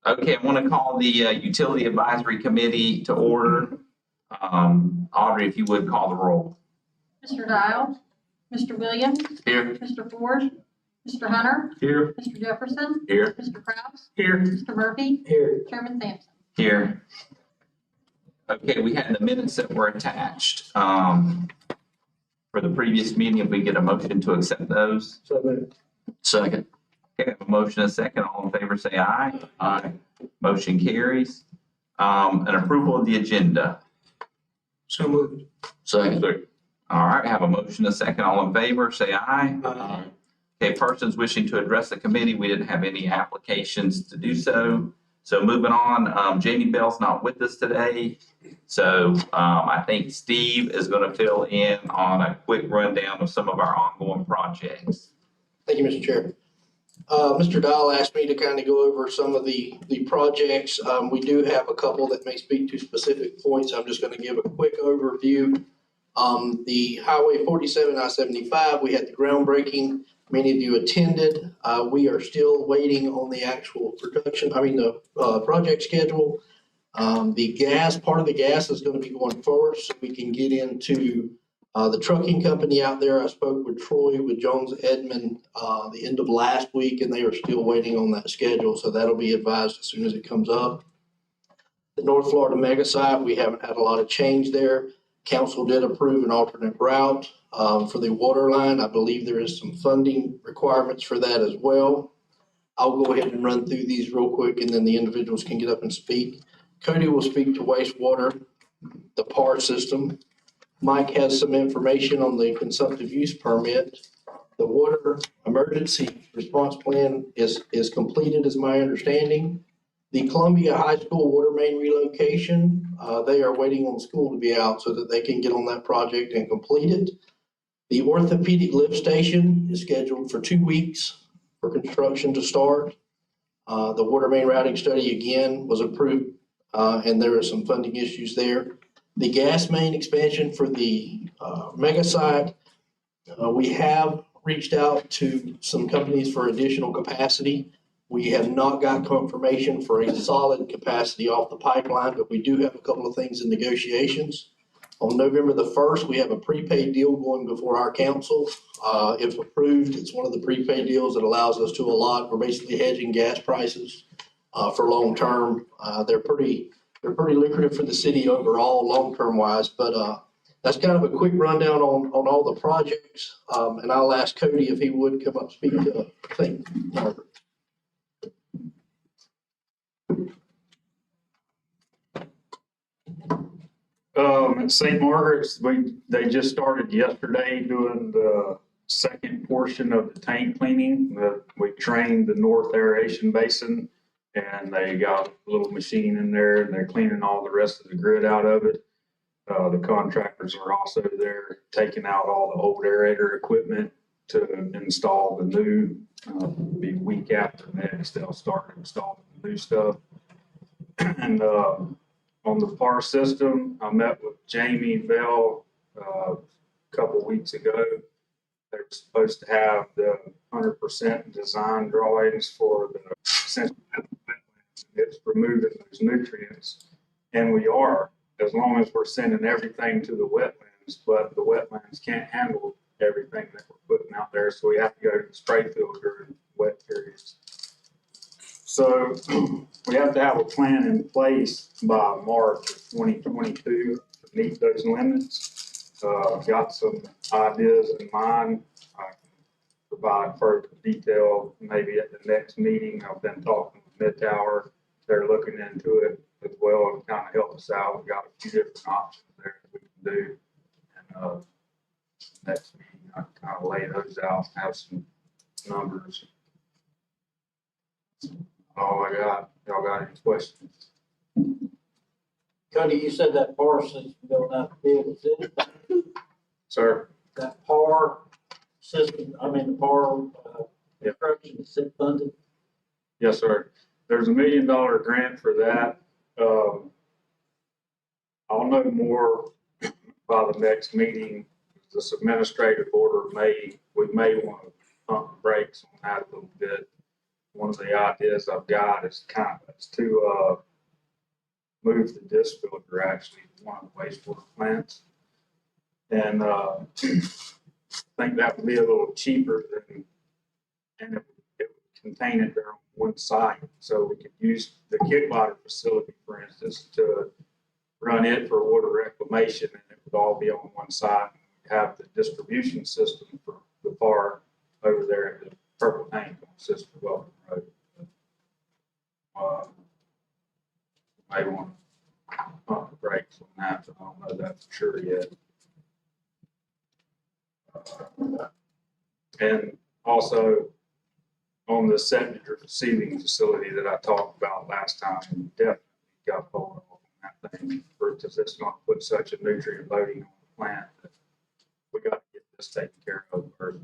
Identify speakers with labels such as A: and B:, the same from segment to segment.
A: Okay, I want to call the Utility Advisory Committee to order. Audrey, if you would call the roll.
B: Mr. Dial, Mr. Williams,
A: Here.
B: Mr. Ford, Mr. Hunter,
A: Here.
B: Mr. Jefferson,
A: Here.
B: Mr. Kraus,
A: Here.
B: Mr. Murphy,
C: Here.
B: Chairman Sampson.
A: Here. Okay, we had the minutes that were attached for the previous meeting. If we get a motion to accept those.
C: So moved.
A: Second. Okay, I have a motion and a second. All in favor, say aye. Aye. Motion carries. An approval of the agenda.
C: So moved.
A: Second. All right, I have a motion and a second. All in favor, say aye.
C: Aye.
A: Okay, persons wishing to address the committee, we didn't have any applications to do so. So moving on, Jamie Bell's not with us today. So I think Steve is going to fill in on a quick rundown of some of our ongoing projects.
C: Thank you, Mr. Chair. Mr. Dial asked me to kind of go over some of the projects. We do have a couple that may speak to specific points. I'm just going to give a quick overview. The Highway 47 I-75, we had the groundbreaking. Many of you attended. We are still waiting on the actual the project schedule. The gas, part of the gas is going to be going first, so we can get into the trucking company out there. I spoke with Troy, with Jones Edmond, the end of last week, and they are still waiting on that schedule, so that'll be advised as soon as it comes up. The North Florida mega site, we haven't had a lot of change there. Council did approve an alternate route for the water line. I believe there is some funding requirements for that as well. I'll go ahead and run through these real quick, and then the individuals can get up and speak. Cody will speak to wastewater, the PAR system. Mike has some information on the consumptive use permit. The water emergency response plan is completed, is my understanding. The Columbia High School water main relocation, they are waiting on school to be out so that they can get on that project and complete it. The orthopedic lift station is scheduled for 2 weeks for construction to start. The water main routing study again was approved, and there are some funding issues there. The gas main expansion for the mega site, we have reached out to some companies for additional capacity. We have not got confirmation for a solid capacity off the pipeline, but we do have a couple of things in negotiations. On November the 1st, we have a prepaid deal going before our council. If approved, it's one of the prepaid deals that allows us to allot. We're basically hedging gas prices for long term. They're pretty lucrative for the city overall, long term wise. But that's kind of a quick rundown on all the projects. And I'll ask Cody if he would come up and speak to St. Margaret.
D: At St. Margaret's, they just started yesterday doing the second portion of the tank cleaning. We trained the north aeration basin, and they got a little machine in there, and they're cleaning all the rest of the grid out of it. The contractors are also there taking out all the old aerator equipment to install the new. Be week after next, they'll start installing the new stuff. And on the PAR system, I met with Jamie Bell a couple weeks ago. They're supposed to have the 100% design drawings for the central wetlands. It's removing those nutrients, and we are, as long as we're sending everything to the wetlands, but the wetlands can't handle everything that we're putting out there, so we have to go to the spray filter in wet periods. So we have to have a plan in place by March of 2022 to meet those limits. I've got some ideas in mind. I can provide further detail maybe at the next meeting. I've been talking with Mid-Tower. They're looking into it as well to kind of help us out. We've got a few different options there that we can do. And next meeting, I can kind of lay those out, have some numbers. All I got. Y'all got any questions?
E: Cody, you said that PAR system don't have to be able to,
D: Sir?
E: that PAR system, the PAR construction is funded.
D: Yes, sir. There's $1 million grant for that. I'll know more by the next meeting. This administrative order we may want to pump the brakes on that a little bit. one of the ideas I've got is to move the disc filter actually to one of the wastewater plants. And I think that would be a little cheaper than, and it would contain it there on one site. So we could use the Kickwater facility, for instance, to run it for water reclamation, and it would all be on one side. Have the distribution system for the far over there at the Purple Tank on Sister Welcome Road. May want to pump the brakes on that, but I don't know that for sure yet. And also on the septic receiving facility that I talked about last time, definitely got hold of on that thing, because it's going to put such a nutrient loading on the plant that we got to get this taken care of first.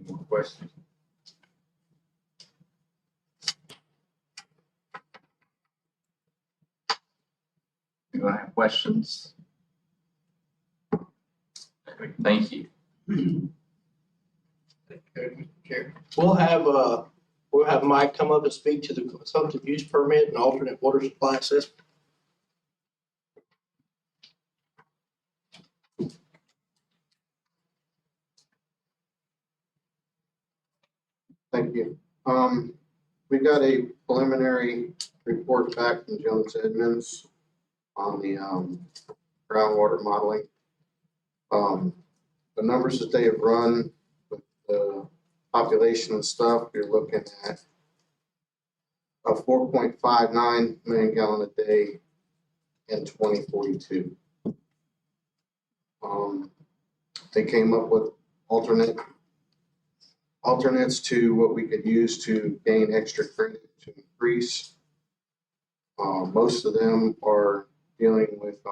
D: Any more questions?
A: Anyone have questions? Thank you.
C: Okay, Chair. We'll have Mike come up and speak to the consumptive use permit and alternate water supply assessment.
F: Thank you. We got a preliminary report back from Jones Edmonds on the groundwater modeling. The numbers that they have run with the population and stuff, you're looking at a 4.59 million gallon a day in 2042. They came up with alternates to what we could use to gain extra credit to increase. Most of them are dealing with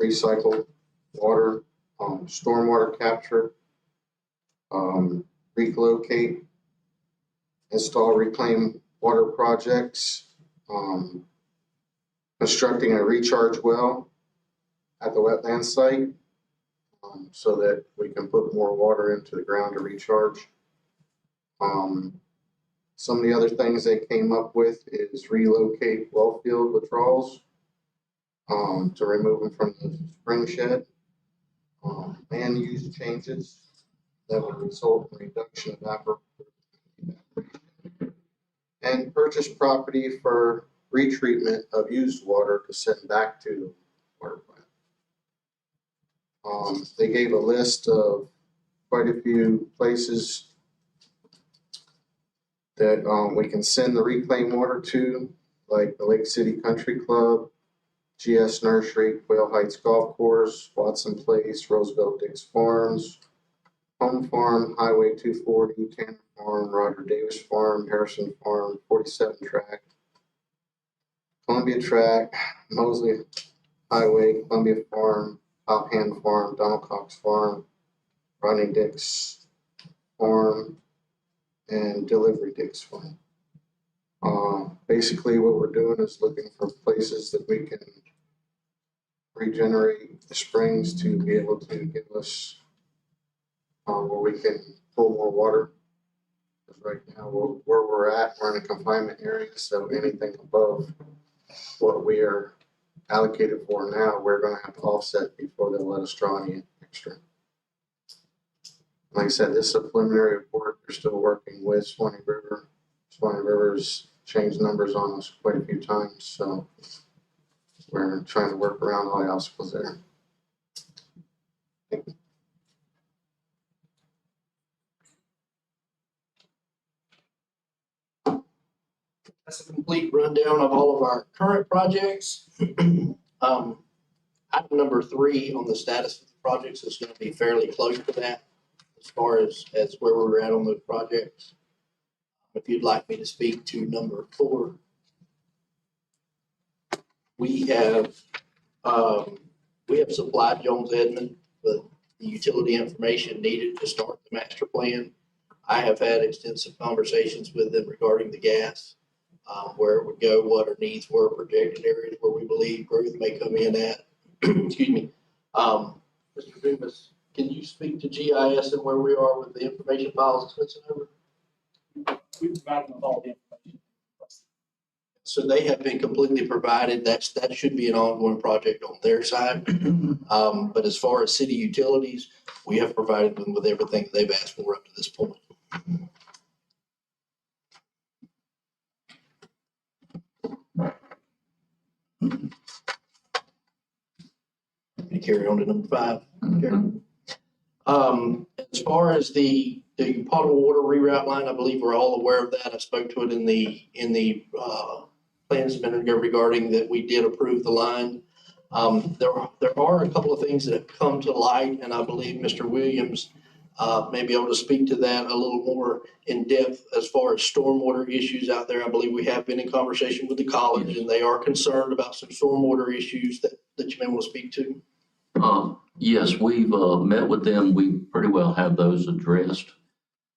F: recycled water, stormwater capture, relocate, install reclaim water projects, constructing a recharge well at the wetland site, so that we can put more water into the ground to recharge. Some of the other things they came up with is relocate well field withdrawals to remove them from the spring shed. Land use changes that would result in reduction of evaporation. And purchase property for retreatment of used water to send back to the water plant. They gave a list of quite a few places that we can send the reclaimed water to, like the Lake City Country Club, GS Nursery, Quail Heights Golf Course, Watson Place, Roosevelt Diggs Farms, Home Farm, Highway 240, Tanner Farm, Roger Davis Farm, Harrison Farm, 47 Track, Columbia Track, Mosley Highway, Columbia Farm, Top Hand Farm, Donald Cox Farm, Rodney Dix Farm, and Delivery Dix Farm. Basically what we're doing is looking for places that we can regenerate the springs to be able to give us where we can pull more water. Because right now where we're at, we're in a confinement area, so anything above what we are allocated for now, we're going to have to offset before they'll let us draw any extra. Like I said, this is a preliminary report. They're still working with Swanee River. Swanee River's changed numbers on us quite a few times, so we're trying to work around all the obstacles there. Thank you.
C: That's a complete rundown of all of our current projects. Item number 3 on the status of the projects is going to be fairly close to that as far as where we were at on those projects. If you'd like me to speak to number 4, we have supplied Jones Edmond with the utility information needed to start the master plan. I have had extensive conversations with them regarding the gas, where it would go, what our needs were, projected areas where we believe growth may come in at. Excuse me. For Mr. Dumas, can you speak to GIS and where we are with the information files that's sent over?
E: We provide them with all the information.
C: So they have been completely provided. That should be an ongoing project on their side. But as far as city utilities, we have provided them with everything they've asked for up to this point. Gonna carry on to number 5. As far as the potable water reroute line, I believe we're all aware of that. I spoke to it in the plans minute regarding that we did approve the line. There are a couple of things that have come to light, and I believe Mr. Williams may be able to speak to that a little more in depth as far as stormwater issues out there. I believe we have been in conversation with the college, and they are concerned about some stormwater issues that you may want to speak to.
G: Yes, we've met with them. We pretty well have those addressed.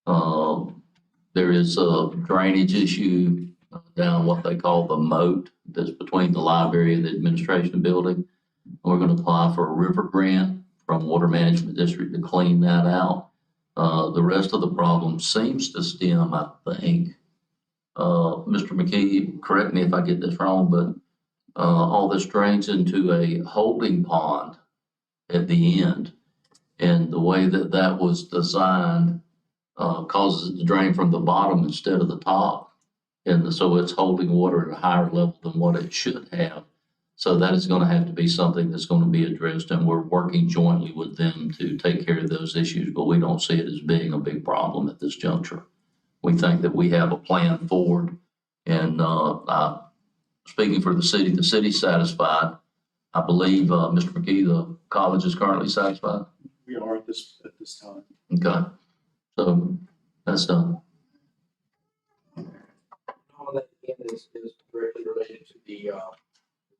G: There is a drainage issue down what they call the moat that's between the library and the administration building. We're going to apply for a river grant from Water Management District to clean that out. The rest of the problem seems to stem, I think, Mr. McKee, correct me if I get this wrong, but all this drains into a holding pond at the end. And the way that that was designed causes it to drain from the bottom instead of the top. And so it's holding water at a higher level than what it should have. So that is going to have to be something that's going to be addressed, and we're working jointly with them to take care of those issues, but we don't see it as being a big problem at this juncture. We think that we have a plan forward, and speaking for the city's satisfied. I believe, Mr. McKee, the college is currently satisfied.
E: We are at this time.
G: Okay, so that's done.
C: All of that again is directly related to the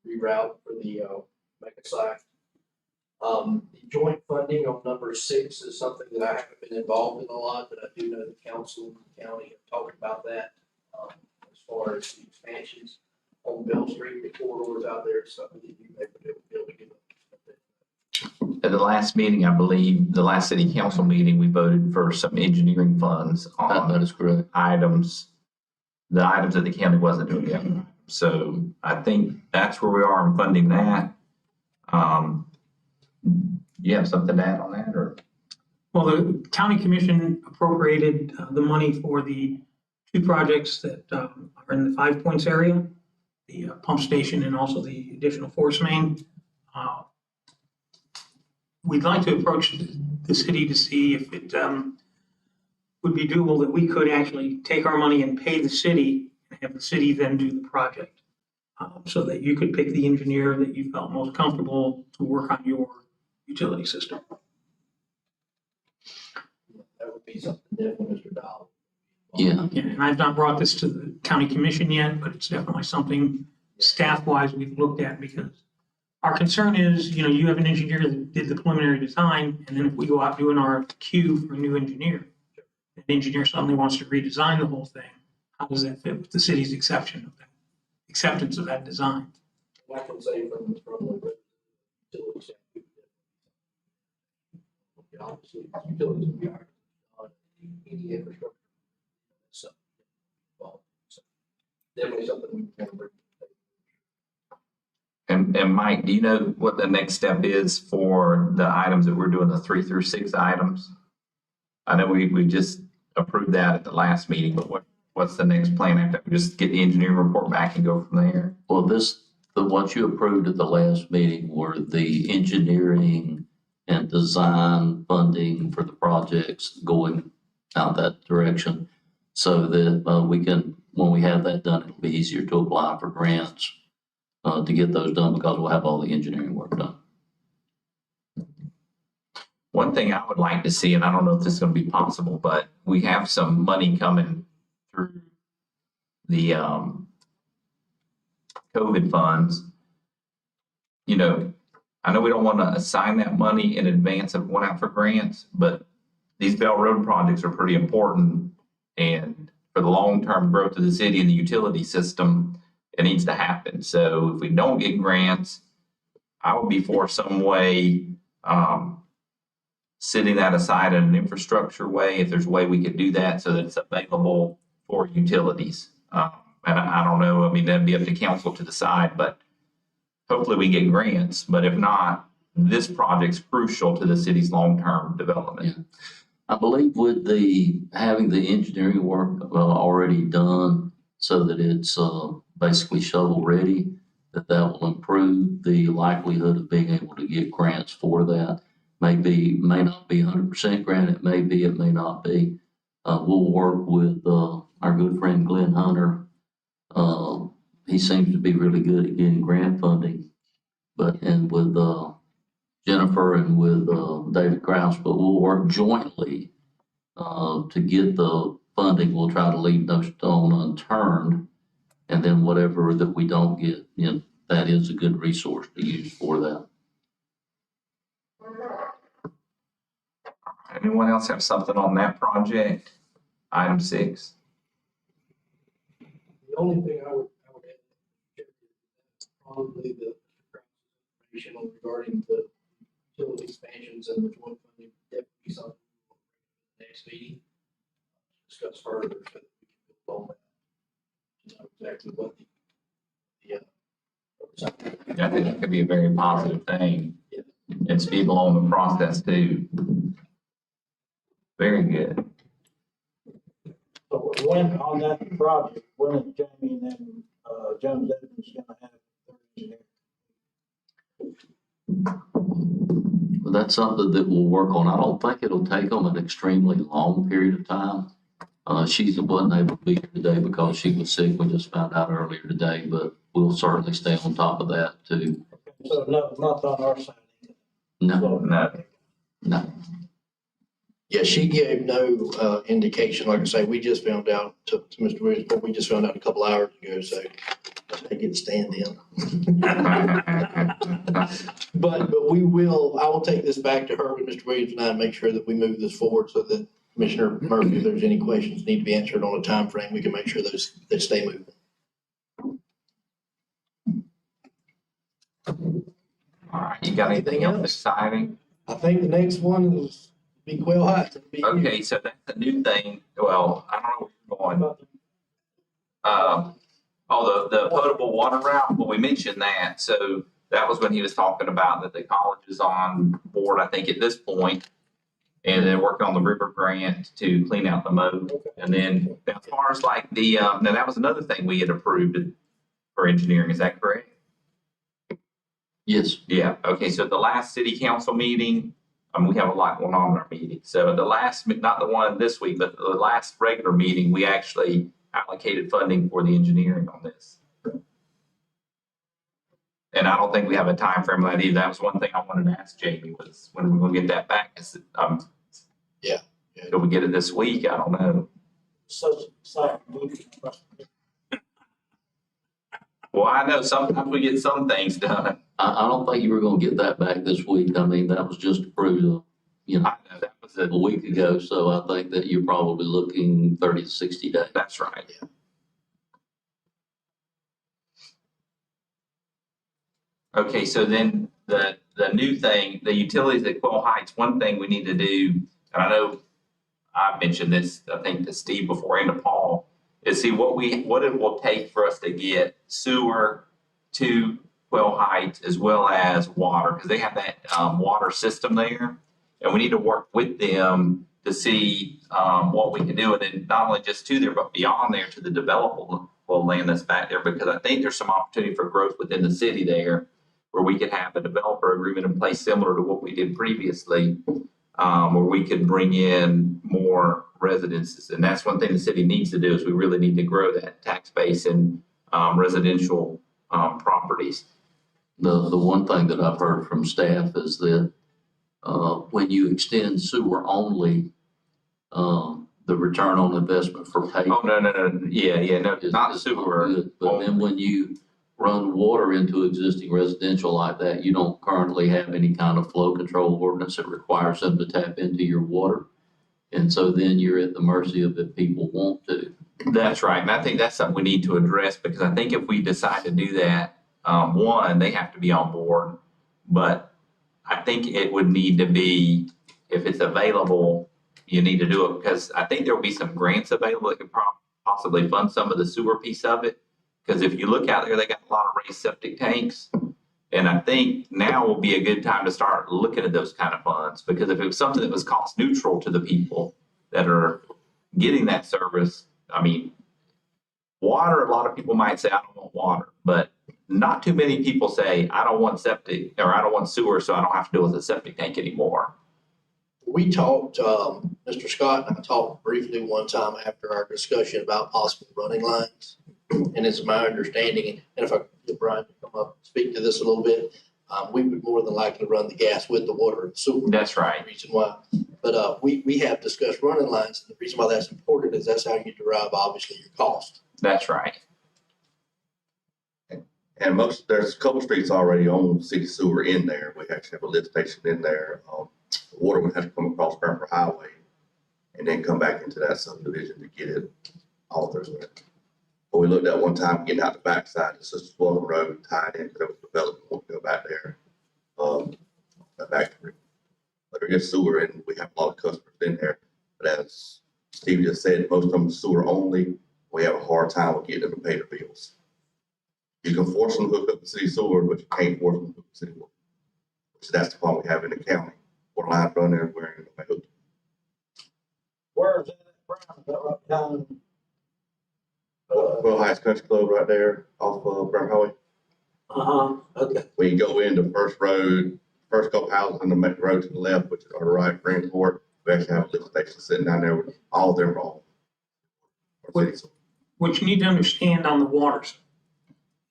C: reroute for the mega site. The joint funding on number 6 is something that I haven't been involved in a lot, but I do know the council and the county have talked about that as far as the expansions on Bell Street, the corridors out there, so I believe you may be able to get
A: At the last meeting, I believe, the last city council meeting, we voted for some engineering funds
G: That
A: on
G: is correct.
A: items, the items that the county wasn't doing yet. So I think that's where we are in funding that. You have something to add on that, or?
H: Well, the county commission appropriated the money for the 2 projects that are in the 5 Points area, the pump station and also the additional force main. We'd like to approach the city to see if it would be doable that we could actually take our money and pay the city and have the city then do the project. So that you could pick the engineer that you felt most comfortable to work on your utility system.
C: that would be something different, Mr. Dow.
G: Yeah.
H: Yeah, and I've not brought this to the county commission yet, but it's definitely something staff-wise we've looked at, because our concern is, you have an engineer that did the preliminary design, and then if we go out doing our RFQ for a new engineer, the engineer suddenly wants to redesign the whole thing. How does that fit with the city's acceptance of that design?
C: I can say from the utility standpoint. Obviously, utilities would be hard on any infrastructure. So, definitely something we can bring.
A: And Mike, do you know what the next step is for the items that we're doing, the 3 through 6 items? I know we just approved that at the last meeting, but what's the next plan after? We just get the engineering report back and go from there?
G: Well, what you approved at the last meeting were the engineering and design funding for the projects going out that direction, so that we can, when we have that done, it'll be easier to apply for grants to get those done, because we'll have all the engineering work done.
A: One thing I would like to see, and I don't know if this is going to be possible, but we have some money coming through the COVID funds. I know we don't want to assign that money in advance of going out for grants, but these Bell Road projects are pretty important. And for the long-term growth of the city and the utility system, it needs to happen. So if we don't get grants, I would be for some way setting that aside in an infrastructure way, if there's a way we could do that so that it's available for utilities. And I don't know, I mean, that'd be up to council to decide, but hopefully we get grants. But if not, this project's crucial to the city's long-term development.
G: I believe with having the engineering work already done so that it's basically shovel-ready, that will improve the likelihood of being able to get grants for that. May not be 100% grant, it may be, it may not be. We'll work with our good friend Glenn Hunter. He seems to be really good at getting grant funding, and with Jennifer and with David Kraus, but we'll work jointly to get the funding. We'll try to leave no stone unturned, and then whatever that we don't get, that is a good resource to use for that.
A: Anyone else have something on that project? Item 6.
C: The only thing I would add is probably the information regarding the utility expansions and the joint funding, definitely something for the next meeting. Discuss further so that we can build on that. To know exactly what
A: I think that could be a very positive thing. And speed along the process too. Very good.
E: So when, on that project, when is Jamie and then, Jones Evans gonna have their engineer?
G: Well, that's something that we'll work on. I don't think it'll take them an extremely long period of time. She wasn't able to be here today because she was sick. We just found out earlier today, but we'll certainly stay on top of that too.
E: So no, not on our side either.
G: No,
A: No.
C: Yeah, she gave no indication. Like I say, we just found out to Mr. Williams, but we just found out a couple hours ago, so I get to stand in. But we will, I will take this back to her with Mr. Williams and I and make sure that we move this forward so that Commissioner Murphy, if there's any questions need to be answered on a time frame, we can make sure they stay moving.
A: All right, you got anything else exciting?
C: I think the next one is be Quail Heights. It'll be you.
A: Okay, so that's a new thing. Well, I don't know where you're going. The potable water route, well, we mentioned that. So that was when he was talking about that the college is on board, I think, at this point. And then working on the river grant to clean out the moat. And then as far as like now that was another thing we had approved for engineering, is that correct?
G: yes,
A: Yeah, okay, so at the last city council meeting, we have a lot going on in our meeting. So the last, not the one this week, but the last regular meeting, we actually allocated funding for the engineering on this. And I don't think we have a time frame on that either. That was one thing I wanted to ask Jamie was when we're gonna get that back.
C: Yeah.
A: Could we get it this week? I don't know.
E: Such exciting meeting.
A: Well, I know sometimes we get some things done.
G: I don't think you were gonna get that back this week. I mean, that was just approved,
A: I know that was
G: a week ago, so I think that you're probably looking 30 to 60 days.
A: that's right. Okay, so then the new thing, the utilities at Quail Heights, one thing we need to do, and I know I mentioned this, I think to Steve before and to Paul, is see what it will take for us to get sewer to Quail Heights as well as water, because they have that water system there. And we need to work with them to see what we can do. And then not only just to there, but beyond there to the developable land that's back there, because I think there's some opportunity for growth within the city there where we could have a developer agreement in place similar to what we did previously, where we could bring in more residences. And that's one thing the city needs to do is we really need to grow that tax base in residential properties.
G: The one thing that I've heard from staff is that when you extend sewer only, the return on investment for pay.
A: Oh, no. Yeah, no,
G: is
A: not sewer.
G: good. But then when you run water into existing residential like that, you don't currently have any kind of flow control ordinance that requires them to tap into your water. And so then you're at the mercy of if people want to.
A: That's right. And I think that's something we need to address, because I think if we decide to do that, one, they have to be on board. But I think it would need to be if it's available, you need to do it, because I think there will be some grants available that could possibly fund some of the sewer piece of it. Because if you look out there, they got a lot of raised septic tanks. And I think now will be a good time to start looking at those kind of funds, because if it was something that was cost neutral to the people that are getting that service, I mean, water, a lot of people might say, I don't want water, but not too many people say, I don't want septic, or I don't want sewer, so I don't have to deal with a septic tank anymore.
C: We talked, Mr. Scott and I talked briefly one time after our discussion about possible running lines. And it's my understanding, and if I could get Brian to come up and speak to this a little bit, we would more than likely run the gas with the water and sewer.
A: That's right.
C: Reason why. But we have discussed running lines, and the reason why that's important is that's how you derive, obviously, your cost.
A: That's right.
I: And there's a couple streets already on city sewer in there. We actually have a lift station in there. The water would have to come across Cranford Highway and then come back into that subdivision to get it all through it. But we looked at one time getting out the backside, it's just one road tied in, because there was development won't go back there. The factory. But there is sewer, and we have a lot of customers in there. But as Steve just said, most of them are sewer only. We have a hard time with getting them to pay their bills. You can force them to hook up the city sewer, but you can't force them to hook up the city water. So that's the problem we have in the county. Water lines run everywhere and nobody hooked.
E: Where is that at, Brown? Is that right down?
I: Well, Heights Country Club right there off of Brown Highway.
E: Okay.
I: When you go into first road, first couple houses on the main road to the left, which is our right, Greenport, we actually have a lift station sitting down there with all their wrong.
H: What you need to understand on the water side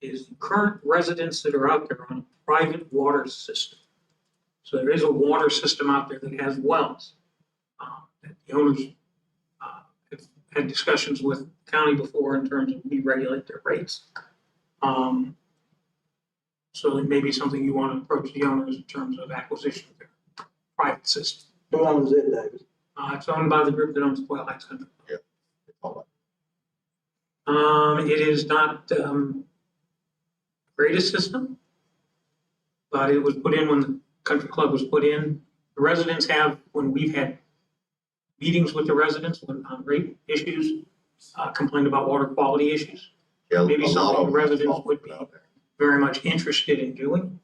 H: is the current residents that are out there on a private water system. So there is a water system out there that has wells. That the owners have had discussions with the county before in terms of we regulate their rates. So it may be something you want to approach the owners in terms of acquisition of their private system.
E: Who owns it, David?
H: It's owned by the group that owns Quail Heights Country. It is not greatest system, but it was put in when the country club was put in. The residents have, when we've had meetings with the residents on rate issues, complained about water quality issues.
I: Yeah,
H: Maybe
I: a lot
H: something
I: of
H: the
I: them
H: residents would be
I: out there.
H: very much interested in doing.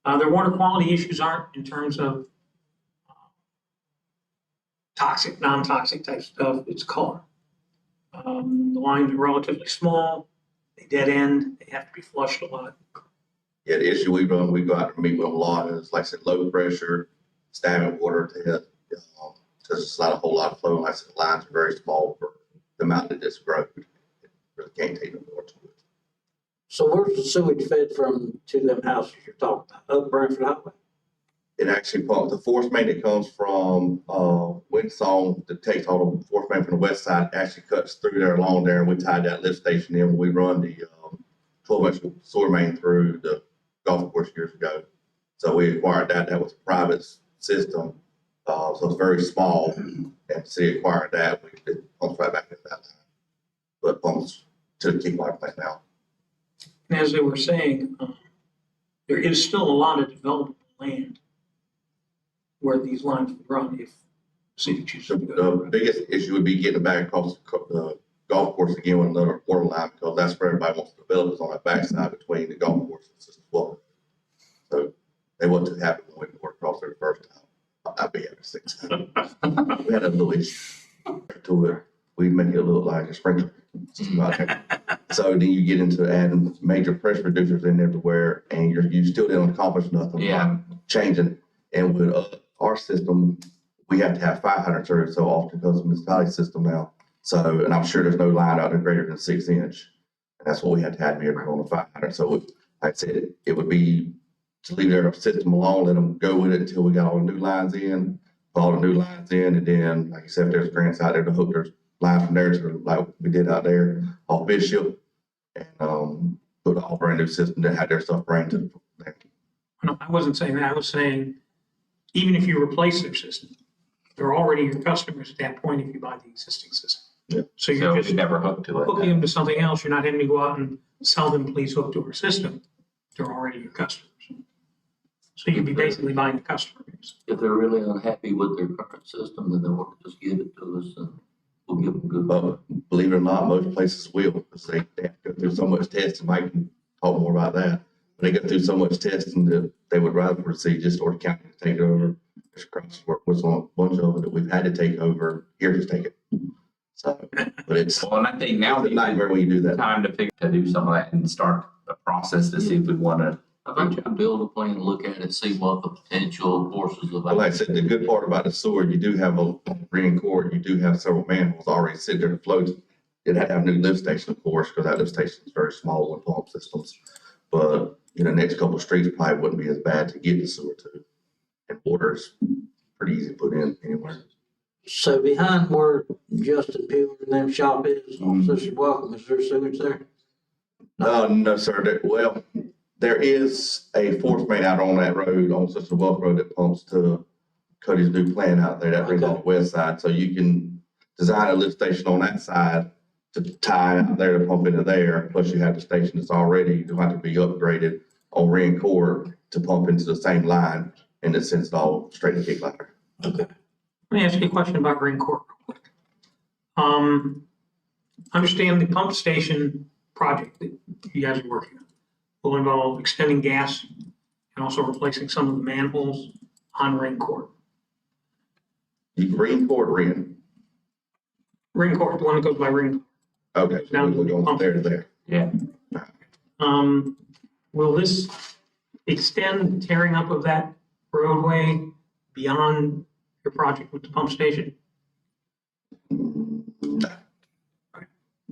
H: Their water quality issues aren't in terms of toxic, non-toxic type stuff, it's color. The lines are relatively small, they dead end, they have to be flushed a lot.
I: Yeah, the issue we run, we go out and meet with them a lot, is like I said, low pressure, stagnant water test. There's just not a whole lot of flow. Like I said, the lines are very small for the amount that it's grown. It really can't take no more to it.
E: So where's the sewage fed from to them houses you're talking about? Up Branford Highway?
I: It actually pumps the force main that comes from Windsong that takes all the force main from the west side, actually cuts through there along there, and we tied that lift station in when we run the 12-inch sewer main through the golf course years ago. So we acquired that. That was a private system, so it's very small, and the city acquired that. We did pumps right back into that line, but pumps to the Key Water plant now.
H: And as they were saying, there is still a lot of developable land where these lines would run if the city chooses
I: So
H: to go.
I: the biggest issue would be getting it back across the golf course again with another water line, because that's where everybody wants to develop, is on that backside between the golf course and Sisters Water. So they wasn't too happy when we worked across there the first time. I'd be happy to say that. We had a little issue to it. We make it look like a sprinkler system out there. So then you get into adding major pressure reducers in everywhere, and you still didn't accomplish nothing.
A: Yeah.
I: Changing. And with our system, we have to have 500 service so often because of the municipality system now. So, and I'm sure there's no line out there greater than 6 inch. And that's what we have to have here on the 500. So like I said, it would be to leave their system alone, let them go with it until we got all the new lines in, put all the new lines in. And then, like I said, if there's grants out there to hook their line from there to like we did out there off Bishop, and put all brand new system that had their stuff ran to there.
H: No, I wasn't saying that. I was saying, even if you replace their system, they're already your customers at that point if you buy the existing system.
I: Yeah.
H: So
A: So
H: you're
A: we
H: just
A: never hooked to
H: hooking
A: it.
H: them to something else. You're not having to go out and sell them, please hook to our system. They're already your customers. So you'd be basically buying the customer base.
G: If they're really unhappy with their current system, then they'll just give it to us and we'll give them good.
I: But believe it or not, most places will, because they have to go through so much testing. Mike can talk more about that. They go through so much testing that they would rather see just Orton County to take it over. There's across work was on a bunch of it that we've had to take over. Here, just take it. So, but it's
A: Well, and I think now
I: a
A: would be
I: nightmare when you do
A: the
I: that.
A: time to do some of that and start the process to see if we want to.
G: I think we can build a plan, look at it, see what the potential courses of.
I: But like I said, the good part about the sewer, you do have a Green Court, you do have several manholes already sitting there to float. You'd have to have a new lift station, of course, because that lift station is very small with pump systems. But, next couple of streets probably wouldn't be as bad to get the sewer to. And water is pretty easy to put in anywhere.
E: So behind where Justin Peeler and them shop is on Sister Welcome, is there sewage there?
I: No, sir. There is a force main out on that road, on Sister Welcome Road, that pumps to Cody's new plant out there, that brings on the west side. So you can design a lift station on that side to tie out there to pump into there. Plus you have the station that's already going to have to be upgraded on Ren Court to pump into the same line, and it sends it all straight to Kick Ladder.
E: Okay.
H: Let me ask you a question about Green Court real quick. Understand the pump station project that you guys are working on will involve extending gas and also replacing some of the manholes on Ring Court.
I: Green Court, Ren.
H: Ring Court, the one that goes by Ring.
I: Okay, so we're going from there to there.
A: Yeah.
H: Will this extend tearing up of that roadway beyond your project with the pump station?
I: No.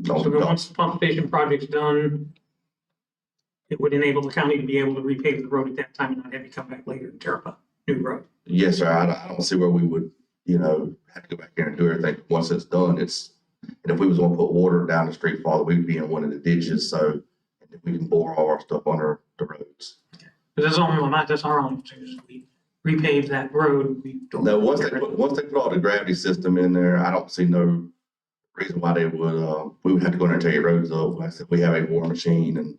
H: So then once the pump station project's done, it would enable the county to be able to repave the road at that time and not have you come back later and tear up a new road.
I: Yes, sir. I don't see where we would, have to go back there and do everything. Once it's done, and if we was gonna put water down the street farther, we'd be in one of the ditches, so we can bore all our stuff under the roads.
H: Because that's our only concern, is we repave that road, we don't.
I: Now, once they put all the gravity system in there, I don't see no reason why they would, we would have to go in there and tear your roads up. Like I said, we have a bore machine, and,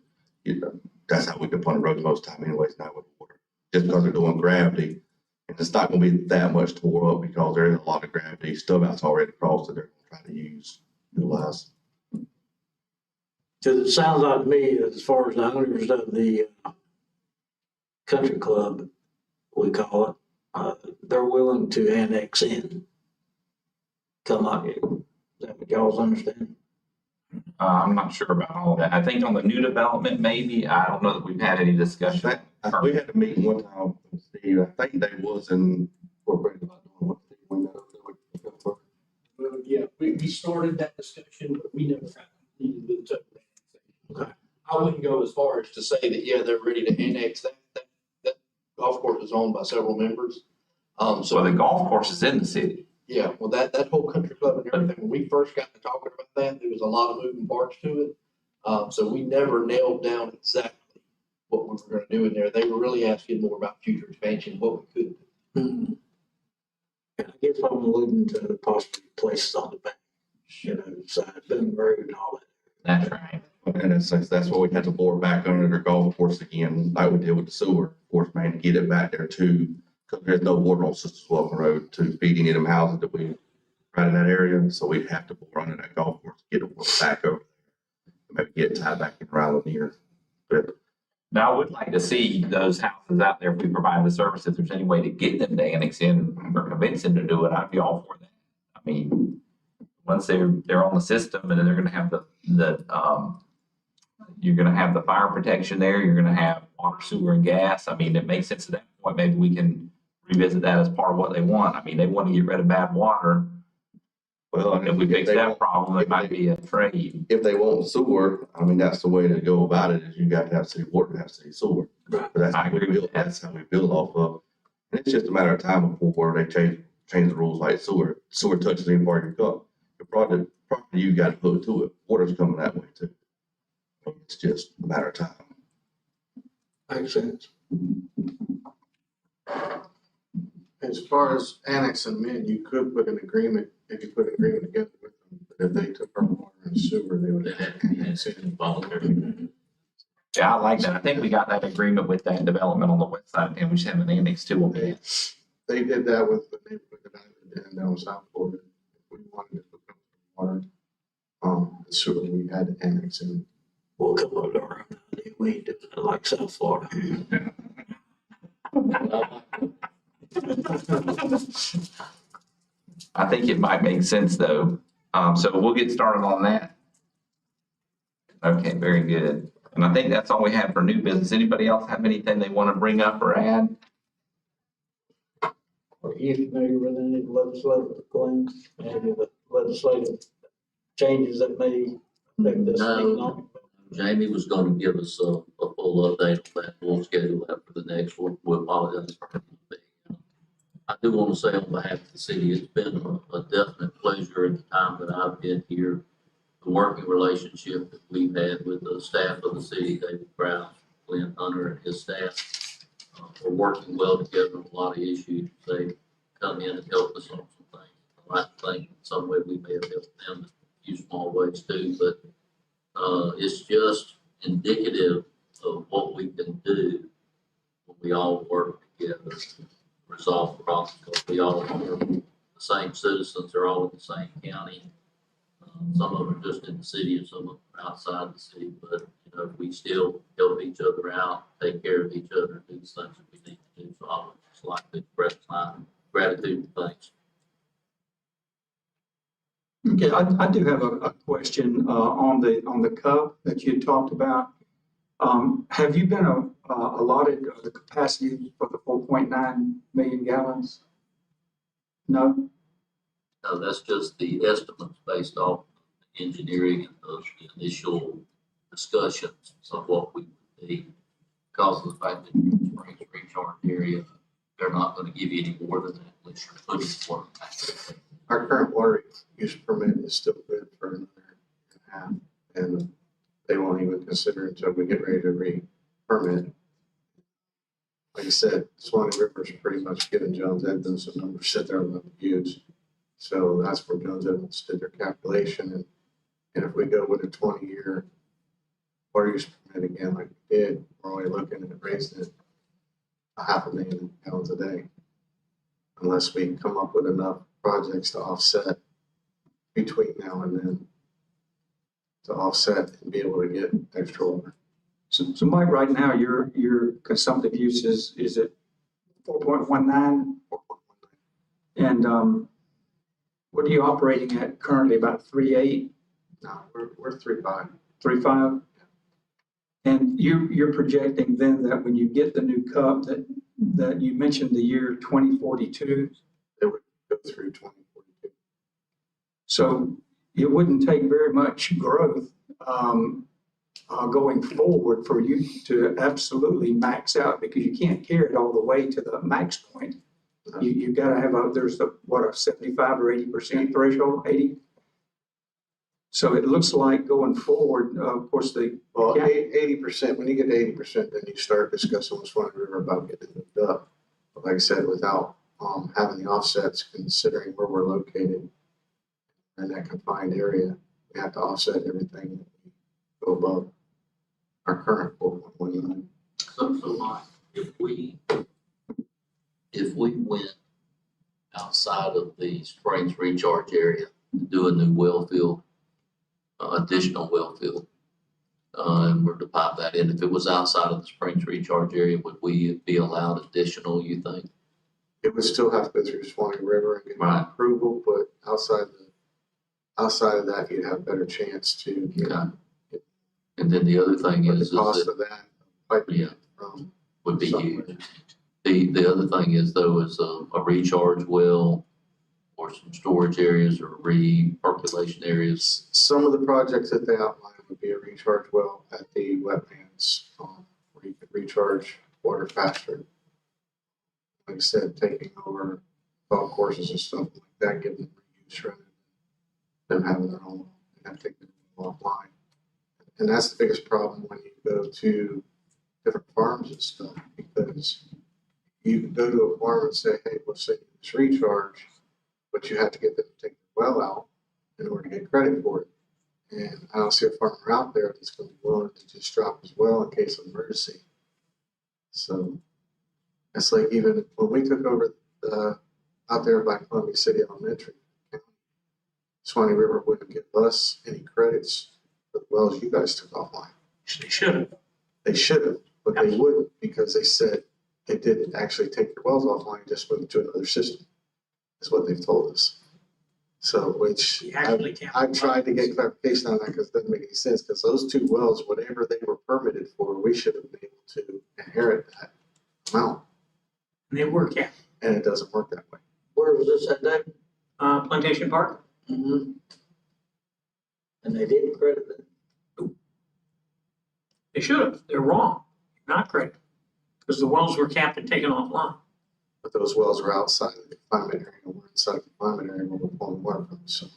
I: that's how we can put the roads most of the time anyways, not with water. Just because they're doing gravity, and it's not gonna be that much tore up because there is a lot of gravity, stuff that's already crossed that they're gonna try to utilize.
E: Because it sounds like to me, as far as the owners of the country club, we call it, they're willing to annex in. Come out here. Is that what y'all's understanding?
A: I'm not sure about all of that. I think on the new development, maybe. I don't know that we've had any discussion.
I: We had a meeting one time with Steve, I think they was in, about doing what we know.
C: Well, yeah, we started that discussion, but we never got completed with the total annexation.
E: Okay.
C: I wouldn't go as far as to say that, yeah, they're ready to annex that golf course is owned by several members.
A: So the golf course is in the city.
C: Yeah, well, that whole country club and everything, when we first got to talking about that, there was a lot of moving parts to it. So we never nailed down exactly what we were gonna do in there. They were really asking more about future expansion, what we could do.
E: Mm-hmm. I guess I'm alluding to possibly places on the back, side Boone Road and all that.
A: That's right.
I: In a sense, that's why we had to bore back under the golf course again, like we did with the sewer force main, to get it back there too. Because there's no water on Sisters Welcome Road to feed any of them houses that we right in that area. So we'd have to bore under that golf course to get the water back over there. Maybe get it tied back in around the near. But
A: Now, I would like to see those houses out there, if we provide the service, if there's any way to get them to annex in or convince them to do it, I'd be all for that. I mean, once they're on the system, and then they're gonna have you're gonna have the fire protection there, you're gonna have water, sewer, and gas. I mean, it makes sense at that point. Maybe we can revisit that as part of what they want. I mean, they want to get rid of bad water.
I: well,
A: If we fix
I: they
A: that
I: want-
A: problem, it might be a trade.
I: if they want sewer, I mean, that's the way to go about it, is you got to have city water to have city sewer.
E: Right.
I: But that's
A: I
I: how we
A: agree with
I: build,
A: that.
I: that's how we build off of. And it's just a matter of time before they change the rules like sewer. Sewer touches any part of your cup. The property you got to hook to it. Water's coming that way too. It's just a matter of time.
E: Makes sense.
F: As far as annexing them in, you could put an agreement, if you put an agreement together with them, that if they took our water and sewer, they would have to annex in.
G: Voluntary.
A: Yeah, I like that. I think we got that agreement with that development on the west side, and we should have an annex too on that.
F: They did that with the neighborhood that I lived in down South Florida. If we wanted to hook up water, the sewer, we had to annex in.
E: We'll come up with our own idea. We ain't doing it like South Florida.
A: I think it might make sense though. So we'll get started on that. Okay, very good. And I think that's all we have for new business. Anybody else have anything they want to bring up or add?
E: Are you familiar with any of the legislative claims, any of the legislative changes that may affect this
G: No.
E: economic?
G: Jamie was gonna give us a full update on that. We'll schedule that for the next one. We apologize for it. I do want to say on behalf of the city, it's been a definite pleasure in the time that I've been here. The working relationship that we've had with the staff of the city, David Krause, Glenn Hunter and his staff. We're working well together on a lot of issues. They come in and help us on some things. I like to think in some way we may have helped them in a few small ways too, but it's just indicative of what we can do when we all work together to resolve problems. Because we all are the same citizens, they're all in the same county. Some of them are just in the city and some of them are outside the city, but you know, we still help each other out, take care of each other, do the things that we need to do. So I would just like to express my gratitude and thanks.
J: Okay, I do have a question on the cup that you talked about. Have you been allotted the capacity for the 4.9 million gallons? No?
G: No, that's just the estimates based off the engineering and the initial discussions of what we would need. Because of the fact that you're in the Springs recharge area, they're not gonna give you any more than that unless you're putting water back.
F: Our current water use permit is still good for another year and a half, and they won't even consider it until we get ready to re-permit. Like I said, Swanee River's pretty much giving Jones Edmonds some numbers that they're allowed to use. So that's where Jones Edmonds did their calculation, and if we go with a 20-year water use permit again like we did, we're only looking at raising it 500,000 gallons a day. Unless we come up with enough projects to offset between now and then, to offset and be able to get extra water.
J: So Mike, right now, your consumptive use is at 4.19? And what are you operating at currently, about 3.8,
F: No, we're 3.5.
J: 3.5? And you're projecting then that when you get the new cup, that you mentioned the year 2042,
F: It would go through 2042.
J: so it wouldn't take very much growth going forward for you to absolutely max out, because you can't carry it all the way to the max point. You gotta have there's a 75 or 80% threshold, 80? So it looks like going forward, of course,
F: Well,
J: Yeah.
F: 80%, when you get to 80%, then you start discussing with Swanee River about getting it moved up. But like I said, without having the offsets, considering where we're located in that confined area, we have to offset everything that we go above our current 4.19.
G: So Mike, if we went outside of the Springs recharge area, do a new well field, additional well field, and we're to pipe that in, if it was outside of the Springs recharge area, would we be allowed additional, you think?
F: It would still have to go through Swanee River and get
G: Right.
F: approval, but outside of that, you'd have a better chance to get.
G: Okay. And then the other thing
F: But
G: is
F: the cost
G: that
F: of that, piping
G: Yeah.
F: it from
G: would be
F: somewhere.
G: huge. The other thing is though, is a recharge well or some storage areas or re-percolation areas.
F: Some of the projects that they outlined would be a recharge well at the wetlands, where you could recharge water faster. Like I said, taking over golf courses and stuff like that, giving them reuse rather than them having their own, and have to take them offline. And that's the biggest problem when you go to different farms and stuff, because you can go to a farm and say, hey, we'll send you this recharge, but you have to get them to take the well out in order to get credit for it. And I don't see a farmer out there that's gonna be willing to just drop his well in case of emergency. So it's like even when we took over out there by Columbia City Elementary, Swanee River wouldn't give us any credits for the wells you guys took offline.
H: They should have.
F: They should have, but they wouldn't because they said they didn't actually take your wells offline, just moved to another system, is what they've told us. So, which
H: You actually can't.
F: I've tried to get clarification on that because it doesn't make any sense, because those two wells, whatever they were permitted for, we should have been able to inherit that amount,
H: And they work, yeah.
F: and it doesn't work that way.
E: Where was this at, Dave?
H: Plantation Park,
E: Mm-hmm. And they didn't credit it.
H: they should have. They're wrong. Not correct. Because the wells were capped and taken offline.
F: But those wells were outside of the confinement area, we're inside the confinement area where we're pulling water from, so.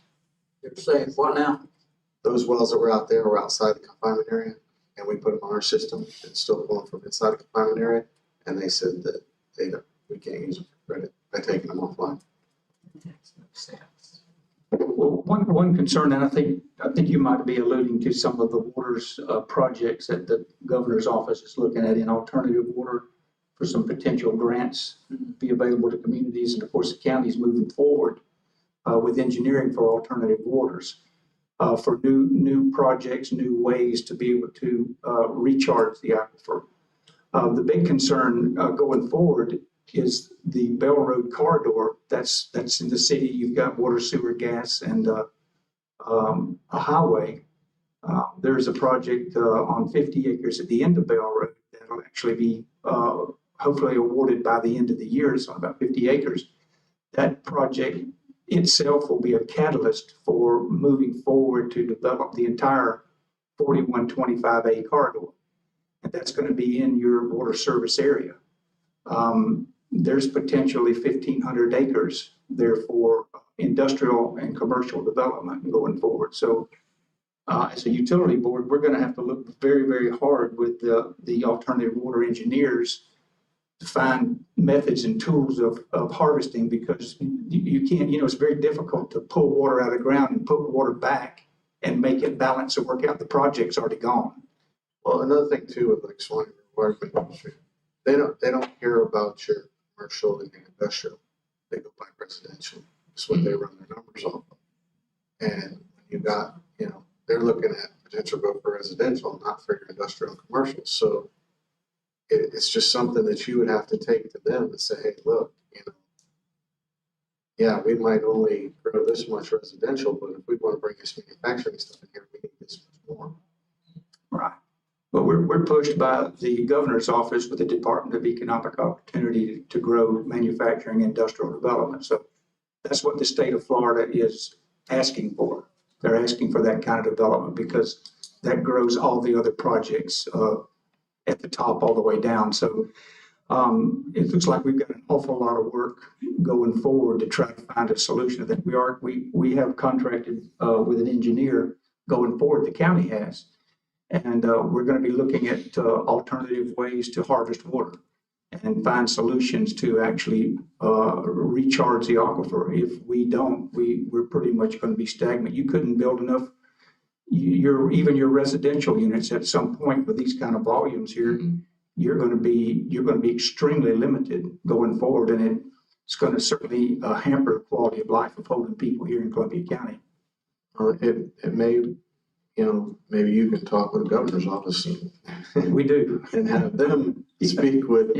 E: You're saying what now?
F: Those wells that were out there were outside the confinement area, and we put them on our system, and still pulling from inside the confinement area, and they said that we can't use them for credit by taking them offline.
J: Well, one concern, and I think you might be alluding to some of the waters projects that the governor's office is looking at in alternative water for some potential grants be available to communities. And of course, the county's moving forward with engineering for alternative waters, for new projects, new ways to be able to recharge the aquifer. The big concern going forward is the Bell Road corridor. That's in the city. You've got water, sewer, gas, and a highway. There's a project on 50 acres at the end of Bell Road that'll actually be hopefully awarded by the end of the year. It's on about 50 acres. That project itself will be a catalyst for moving forward to develop the entire 4125A corridor. And that's going to be in your water service area. There's potentially 1,500 acres there for industrial and commercial development going forward. So as a utility board, we're going to have to look very, very hard with the alternative water engineers to find methods and tools of harvesting, because you can't, it's very difficult to pull water out of the ground and put water back and make it balance and work out. The project's already gone.
F: Well, another thing too with like Swanee River Water Industry, they don't care about your commercial and industrial. They go by residential. That's what they run their numbers off of. And when you got, they're looking at potential growth for residential, not for your industrial and commercial. So it's just something that you would have to take to them and say, hey, look, yeah, we might only grow this much residential, but if we want to bring this manufacturing stuff in here, we need this much more.
J: Right. But we're pushed by the governor's office with the Department of Economic Opportunity to grow manufacturing and industrial development. So that's what the state of Florida is asking for. They're asking for that kind of development because that grows all the other projects at the top all the way down. So it looks like we've got an awful lot of work going forward to try to find a solution. I think we have contracted with an engineer going forward, the county has. And we're going to be looking at alternative ways to harvest water and find solutions to actually recharge the aquifer. If we don't, we're pretty much going to be stagnant. You couldn't build enough, even your residential units at some point with these kind of volumes here, you're going to be extremely limited going forward, and it's going to certainly hamper the quality of life of holding people here in Columbia County.
F: Or it may, maybe you can talk with the governor's office
J: We do.
F: and have them speak with,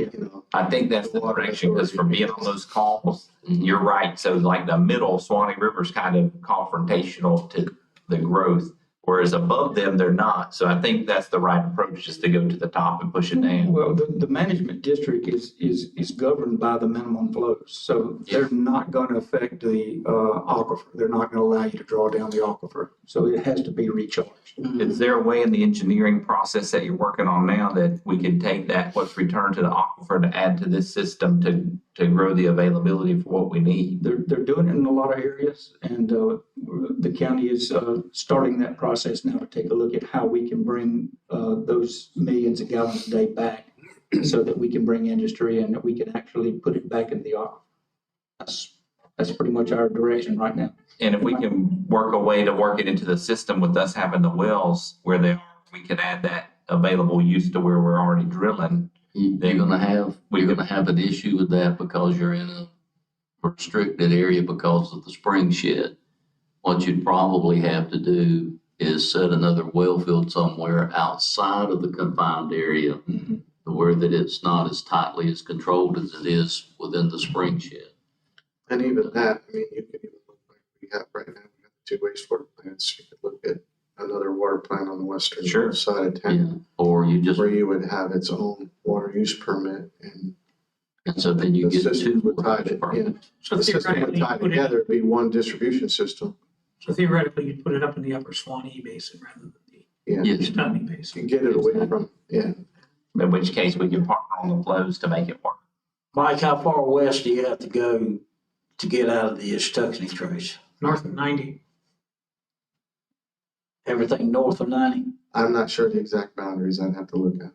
A: I think that's the direction, because for being on those calls, you're right. So like the middle, Swanee River is kind of confrontational to the growth, whereas above them, they're not. So I think that's the right approach, just to go to the top and push it down.
J: Well, the management district is governed by the minimum flows, so they're not going to affect the aquifer. They're not going to allow you to draw down the aquifer, so it has to be recharged.
A: Is there a way in the engineering process that you're working on now that we can take that, what's returned to the aquifer, to add to this system to grow the availability for what we need?
J: They're doing it in a lot of areas, and the county is starting that process now to take a look at how we can bring those millions of gallons a day back so that we can bring industry and that we can actually put it back in the aquifer. That's pretty much our direction right now.
A: And if we can work a way to work it into the system with us having the wells where they are, we could add that available use to where we're already drilling.
G: You're gonna have an issue with that because you're in a restricted area because of the spring shed. What you'd probably have to do is set another well field somewhere outside of the confined area where that it's not as tightly as controlled as it is within the spring shed.
F: And even that, I mean, you could even look like we have right now, we have 2 wastewater plants. You could look at another water plant on the western
A: Sure.
F: side of
G: Yeah,
F: town,
G: or you just,
F: where you would have its own water use permit, and
G: and so then you
F: the
G: get
F: system
G: two
F: would tie
G: water
F: it,
G: permits.
F: yeah.
H: So
F: The system would
H: theoretically,
F: tie
H: you put it,
F: together, it'd be one distribution system.
H: so theoretically, you'd put it up in the upper Swanee Basin rather than the
F: Yeah,
G: Yes,
H: Stony
F: you
H: Basin.
F: get it away from, yeah.
A: In which case we can partner on the flows to make it work.
E: Mike, how far west do you have to go to get out of the Stuckney Trace?
H: North of 90.
E: Everything north of 90?
F: I'm not sure the exact boundaries. I'd have to look at it.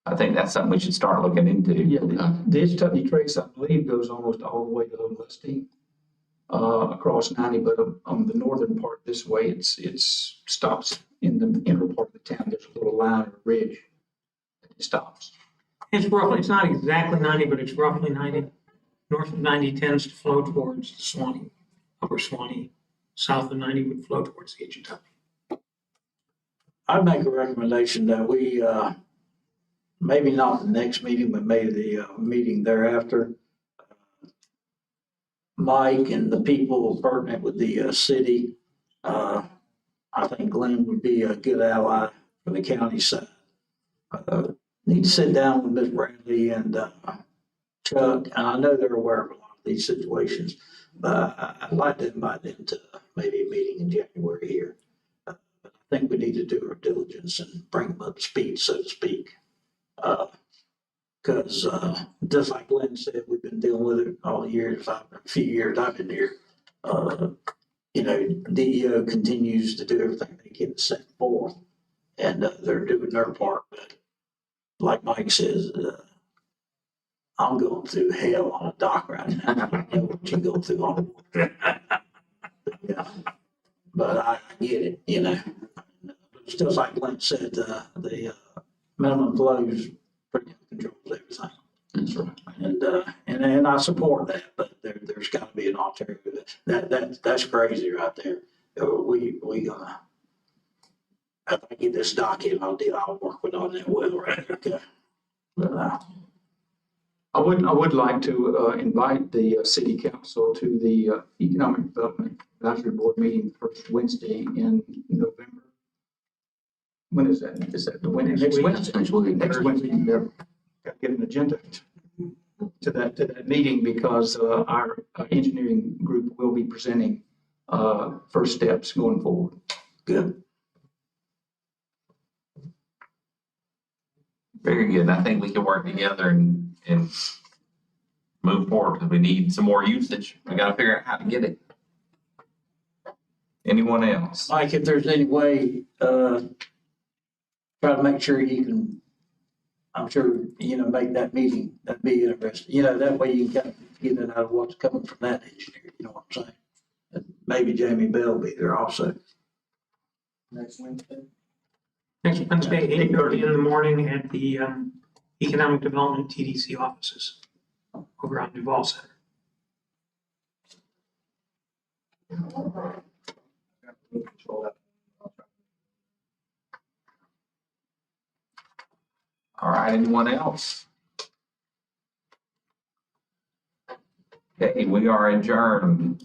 A: I think that's something we should start looking into.
J: Yeah, the Itchtucky Trace, I believe, goes almost all the way to Little Lusty, across 90, but on the northern part this way, it's stops in the inner part of the town. There's a little line or ridge that it stops.
H: It's roughly, it's not exactly 90, but it's roughly 90. North of 90 tends to flow towards the Swanee, upper Swanee. South of 90 would flow towards the Itchtucky.
E: I'd make a recommendation that we, maybe not the next meeting, but maybe the meeting thereafter. Mike and the people pertinent with the city, I think Glenn would be a good ally for the county side. Need to sit down with Ms. Bradley and Chuck, and I know they're aware of a lot of these situations, but I'd like to invite them to maybe a meeting in January here. I think we need to do our diligence and bring them up to speed, so to speak. Because just like Glenn said, we've been dealing with it all the years, a few years I've been here. You know, DEO continues to do everything they can to set forth, and they're doing their part. But like Mike says, I'm going through hell on a dock right now. I don't know what you go through on the water. Yeah, but I get it, you know. It's just like Glenn said, the minimum flows pretty much controls everything.
G: that's right.
E: And I support that, but there's got to be an alternative. That's crazy right there. We gonna, if I get this dock in, I'll work with on that well right there. Okay. But,
J: I would like to invite the city council to the Economic Development Advisory Board meeting first Wednesday in November. When is that? Is that the Wednesday? Next Wednesday? Next Wednesday. Got to get an agenda to that meeting because our engineering group will be presenting first steps going forward.
E: good.
A: Very good. I think we can work together and move forward because we need some more usage. We got to figure out how to get it. Anyone else?
E: Mike, if there's any way, try to make sure you can, I'm sure, make that meeting, that'd be interesting. That way you can kind of get it out of what's coming from that engineer, you know what I'm saying? And maybe Jamie Bell will be there also.
J: Next Wednesday?
H: Next Wednesday, 8:30 in the morning at the Economic Development TDC offices over on Duval Center.
A: All right, anyone else? Okay, we are adjourned.